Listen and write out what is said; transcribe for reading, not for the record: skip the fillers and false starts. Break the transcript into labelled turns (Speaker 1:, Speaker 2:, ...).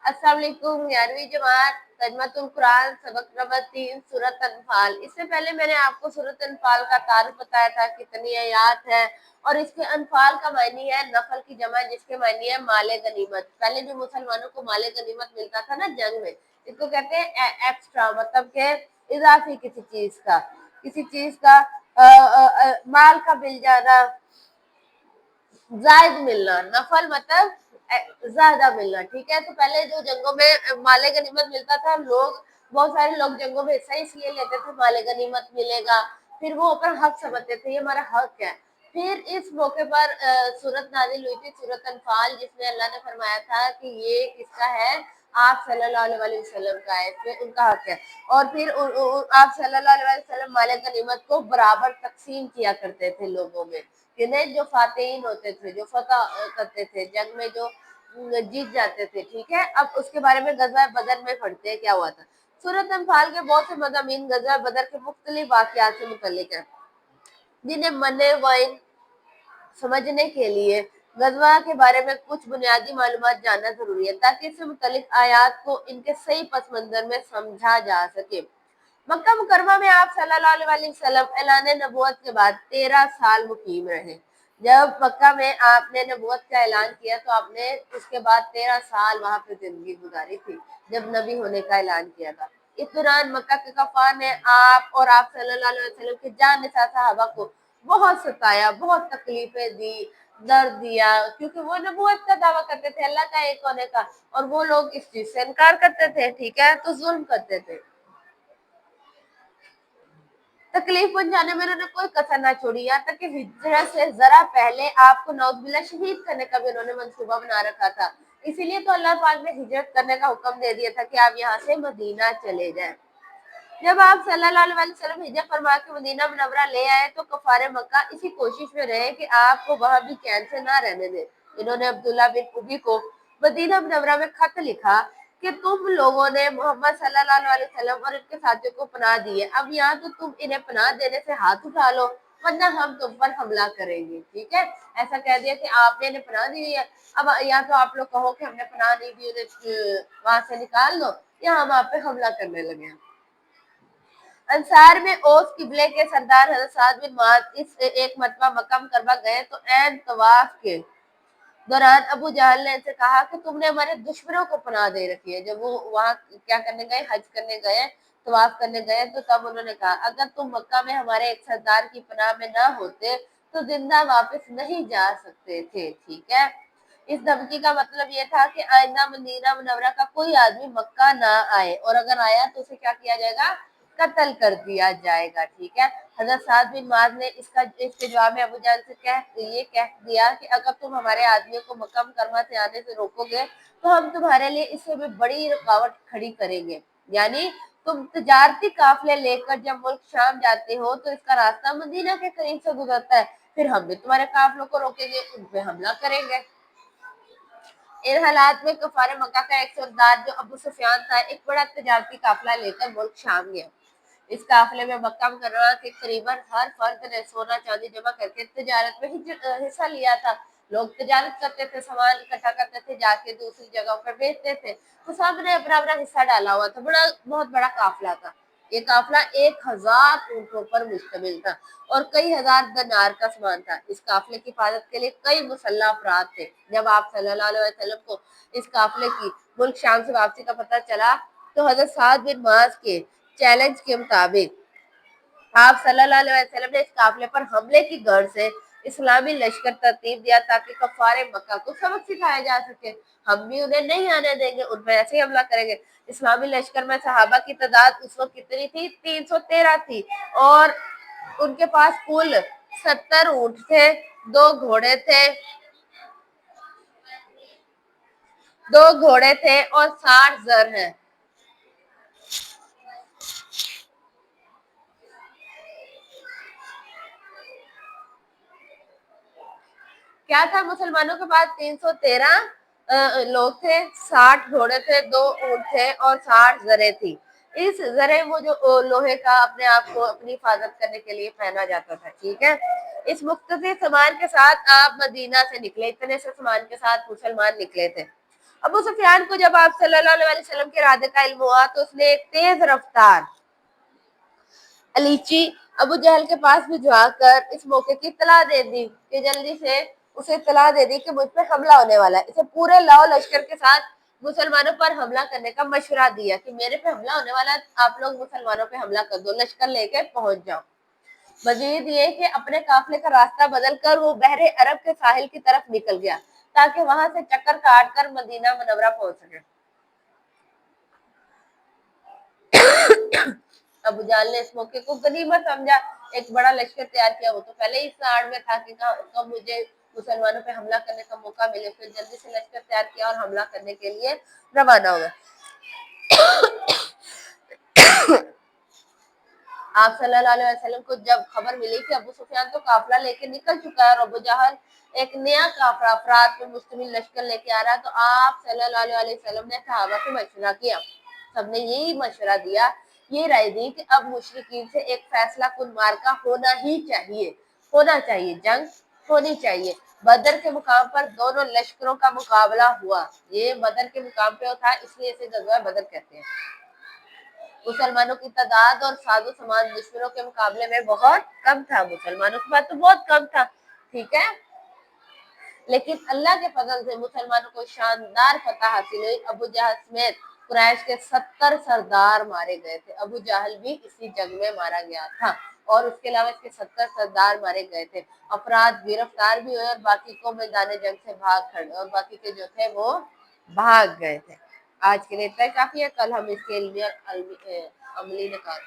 Speaker 1: अस्सलाम वालेकुम 11वीं जमात तर्जुमातुल कुरान सबक नंबर 3 सूरत अनफाल। इससे पहले मैंने आपको सूरत अनफाल का तारुफ बताया था, कितनी आयात है और इसके अनफाल का मायनी है नफल की जमा, जिसके मायनी है माले गनीमत। पहले जो मुसलमानों को माले गनीमत मिलता था ना जंग में, इसको कहते हैं एक्स्ट्रा, मतलब के इजाफी किसी चीज का माल का मिल जाना, जायद मिलना। नफल मतलब ज्यादा मिलना, ठीक है। तो पहले जो जंगों में माले गनीमत मिलता था, बहुत सारे लोग जंगों में हिस्सा इसलिए लेते थे माले गनीमत मिलेगा, फिर वो ऊपर हक समझते थे, ये हमारा हक है। फिर इस मौके पर सूरत नाजिल हुई थी, सूरत अनफाल, जिसमें अल्लाह ने फरमाया था कि ये किसका है, आप सल्लल्लाहु अलैहि वसल्लम का है, फिर उनका हक है। और फिर आप सल्लल्लाहु अलैहि वसल्लम माले गनीमत को बराबर तकसीम किया करते थे लोगों में, जो फातेहीन होते थे, जो फतह करते थे, जंग में जो जीत जाते थे, ठीक है। अब उसके बारे में गज़वा बदर में पढ़ते हैं क्या हुआ था। सूरत अनफाल के बहुत से मज़ामीन गज़वा बदर के मुख्तलिफ वाक़यात से मुतल्लिक है, जिन्हें मने वाइन समझने के लिए गज़वा के बारे में कुछ बुनियादी मालूमात जानना जरूरी है, ताकि इससे मुतल्लिक आयात को इनके सही पस मंजर में समझा जा सके। मक्का मुकरमा में आप सल्लल्लाहु अलैहि वसल्लम ऐलान नबुवत के बाद 13 साल मुकीम रहे। जब मक्का में आपने नबुवत का ऐलान किया तो आपने उसके बाद 13 साल वहां पे जिंदगी गुजारी थी, जब नबी होने का ऐलान किया था। इस दौरान मक्का के कफार ने आप और आप सल्लल्लाहु अलैहि वसल्लम के जान निसार सहाबा को बहुत सताया, बहुत तकलीफें दी, दर्द दिया, क्योंकि वो नबुवत का दावा करते थे, अल्लाह का एक होने का, और वो लोग इस चीज से इनकार करते थे, ठीक है। तो जुल्म करते थे, तकलीफ पहुंचाने में उन्होंने कोई कसर ना छोड़ी। यहाँ तक कि हिजरत से जरा पहले आपको नौजुबिल्लाह शहीद करने का भी उन्होंने मंसूबा बना रखा था। इसीलिए तो अल्लाह पाक ने हिजरत करने का हुक्म दे दिया था कि आप यहाँ से मदीना चले जाएं। जब आप सल्लल्लाहु अलैहि वसल्लम हिजरत फरमा के मदीना मुनव्वरा ले आए तो कफारे मक्का इसी कोशिश में रहे कि आपको वहां भी कैद से ना रहने दें। इन्होंने अब्दुल्ला बिन उबी को मदीना मुनव्वरा में खत लिखा कि तुम लोगों ने मोहम्मद सल्लल्लाहु अलैहि वसल्लम और इनके साथियों को पनाह दी है, अब यहाँ तो तुम इन्हें पनाह देने से हाथ उठा लो, वरना हम तुम पर हमला करेंगे, ठीक है। ऐसा कह दिया कि आपने इन्हें पनाह दी है, अब या तो आप लोग कहो कि हमने पनाह नहीं दी, उन्हें वहां से निकाल दो, या हम आप पे हमला करने लगे हैं। अंसार में ओस किबले के सरदार हज़रत साद बिन मुआज इस एक मरतबा मक्का मुकर्रमा गए तो ऐन तवाफ के दौरान अबू जहल ने इनसे कहा कि तुमने हमारे दुश्मनों को पनाह दे रखी है। जब वो वहाँ क्या करने गए, हज करने गए, तवाफ करने गए, तो तब उन्होंने कहा अगर तुम मक्का में हमारे एक सरदार की पनाह में ना होते तो जिंदा वापस नहीं जा सकते थे, ठीक है। इस धमकी का मतलब ये था कि आइंदा मदीना मुनव्वरा का कोई आदमी मक्का ना आए, और अगर आया तो उसे क्या किया जाएगा, कत्ल कर दिया जाएगा, ठीक है। हजरत साद बिन मुआज ने इसके जवाब में अबू जहल से कह दिया कि अगर तुम हमारे आदमियों को मक्का मुकर्रमा से आने से रोकोगे तो हम तुम्हारे लिए इससे भी बड़ी रुकावट खड़ी करेंगे। यानी तुम तजारती काफिले लेकर जब मुल्क शाम जाते हो तो इसका रास्ता मदीना के करीब से गुजरता है, फिर हम भी तुम्हारे काफिलों को रोकेंगे, उन पे हमला करेंगे। इन हालात में कफारे मक्का का एक सरदार जो अबू सुफियान था, एक बड़ा तजारती काफिला लेकर मुल्क शाम गया। इस काफिले में मक्का मुकर्रमा के करीबन हर फर्द ने सोना चांदी जमा करके तजारत में हिस्सा लिया था। लोग तजारत करते थे, सामान इकट्ठा करते थे, जाके दूसरी जगह पर बेचते थे, तो सब ने अपना अपना हिस्सा डाला हुआ था। बहुत बड़ा काफिला था। ये काफिला 1000 ऊंटों पर मुश्तमिल था और कई हजार दनार का सामान था। इस काफिले की हिफाजत के लिए कई मुसल्लह अफराद थे। जब आप सल्लल्लाहु अलैहि वसल्लम को इस काफिले की मुल्क शाम से वापसी का पता चला तो हजरत साद बिन मुआज के चैलेंज के मुताबिक आप सल्लल्लाहु अलैहि वसल्लम ने इस काफिले पर हमले की गर्ज से इस्लामी लश्कर तरतीब दिया ताकि कफारे मक्का को सबक सिखाया जा सके। हम भी उन्हें नहीं आने देंगे, उन पर ऐसे ही हमला करेंगे। इस्लामी लश्कर में सहाबा की तादाद उस वक्त कितनी थी, 313 थी, और उनके पास कुल 70 ऊंट थे, 2 घोड़े थे और 60 जर हैं। क्या था, मुसलमानों के पास 313 लोग थे, 60 घोड़े थे, 2 ऊंट थे और 60 जरे थी। इस जरे वो जो लोहे का अपने आप को अपनी हिफाजत करने के लिए पहना जाता था, ठीक है। इस मुख्तसर सामान के साथ आप मदीना से निकले, इतने से सामान के साथ मुसलमान निकले थे। ابو سفیان کو جب آپ صلی اللہ علیہ وسلم کے ارادے کا علم ہوا تو اس نے ایک تیز رفتار علیچی ابو جہل کے پاس بھجوا کر اس موقع کی اطلاع دے دی کہ جلدی سے اسے اطلاع دے دی کہ مجھ پہ حملہ ہونے والا ہے. اسے پورے لاؤ لشکر کے ساتھ مسلمانوں پر حملہ کرنے کا مشورہ دیا کہ میرے پہ حملہ ہونے والا ہے, آپ لوگ مسلمانوں پہ حملہ کر دو, لشکر لے کے پہنچ جاؤ. مزید یہ کہ اپنے قافلے کا راستہ بدل کر وہ بحر عرب کے ساحل کی طرف نکل گیا تاکہ وہاں سے چکر کاٹ کر مدینہ منورہ پہنچ سکے. ابو جہل نے اس موقع کو غنیمت سمجھا, ایک بڑا لشکر تیار کیا. وہ تو پہلے ہی اس آڑ میں تھا کہ کب مجھے مسلمانوں پہ حملہ کرنے کا موقع ملے, پھر جلدی سے لشکر تیار کیا اور حملہ کرنے کے لیے روانہ ہوا. آپ صلی اللہ علیہ وسلم کو جب خبر ملی کہ ابو سفیان تو قافلہ لے کے نکل چکا ہے اور ابو جہل ایک نیا قافلہ افراد پہ مشتمل لشکر لے کے آ رہا ہے, تو آپ صلی اللہ علیہ وسلم نے صحابہ سے مشورہ کیا. سب نے یہی مشورہ دیا, یہ رائے دی کہ اب مشرکین سے ایک فیصلہ کن معرکہ ہونا ہی چاہیے, جنگ ہونی چاہیے. بدر کے مقام پر دونوں لشکروں کا مقابلہ ہوا. یہ بدر کے مقام پہ تھا, اس لیے اسے غزوہ بدر کہتے ہیں. مسلمانوں کی تعداد اور ساز و سامان دشمنوں کے مقابلے میں بہت کم تھا. مسلمانوں کے پاس تو بہت کم تھا, ٹھیک ہے, لیکن اللہ کے فضل سے مسلمانوں کو شاندار فتح حاصل ہوئی. ابو جہل سمیت قریش کے 70 سردار مارے گئے تھے. ابو جہل بھی اسی جنگ میں مارا گیا تھا اور اس کے علاوہ اس کے 70 سردار مارے گئے تھے. افراد گرفتار بھی ہوئے اور باقی کو میدان جنگ سے بھاگ کھڑے, اور باقی کے جو تھے وہ بھاگ گئے تھے. آج کے لیے اتنا کافی ہے, کل ہم اس کے علمی اور عملی نکات